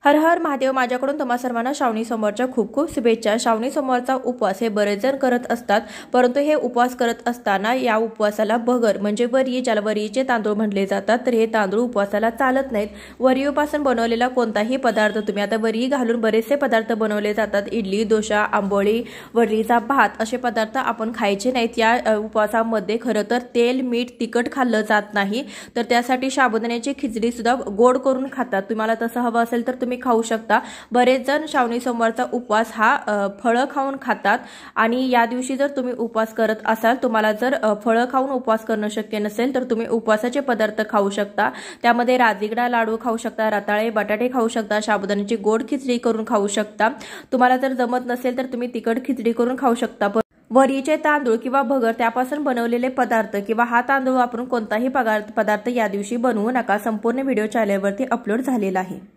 हर हर महादेव। माझ्याकडून तुम्हा सर्वांना श्रावणी सोमवारच्या खूप खूप शुभेच्छा। श्रावणी सोमवारचा उपवास हे बरेच जण करत असतात, परंतु हे उपवास करत असताना या उपवासाला भगर म्हणजे वरी, ज्याला वरीचे तांदूळ म्हटले जातात, तर हे तांदूळ उपवासाला चालत नाहीत। वरीपासून बनवलेला कोणताही पदार्थ तुम्ही, आता वरी घालून बरेचसे पदार्थ बनवले जातात, इडली, डोसा, आंबोळी, वरीचा भात असे पदार्थ आपण खायचे नाहीत। या उपवासामध्ये खरं तर तेल, मीठ, तिखट खाल्लं जात नाही, तर त्यासाठी साबुदाण्याची खिचडी सुद्धा गोड करून खातात। तुम्हाला तसं हवं असेल तर तुम्ही खाऊ शकता। बरेच जण श्रावणी सोमवारचा उपवास हा फळं खाऊन खातात आणि या दिवशी जर तुम्ही उपवास करत असाल, तुम्हाला जर फळं खाऊन उपवास करणं शक्य नसेल तर तुम्ही उपवासाचे पदार्थ खाऊ शकता। त्यामध्ये राजगिरा लाडू खाऊ शकता, रताळे बटाटे खाऊ शकता, साबुदाण्याची गोड खिचडी करून खाऊ शकता। तुम्हाला जर जमत नसेल तर तुम्ही तिखट खिचडी करून खाऊ शकता। वरीचे तांदूळ किंवा भगर त्यापासून बनवलेले पदार्थ किंवा हा तांदूळ वापरून कोणताही पदार्थ या दिवशी बनवू नका। संपूर्ण व्हिडिओ चॅनलवरती अपलोड झालेला आहे।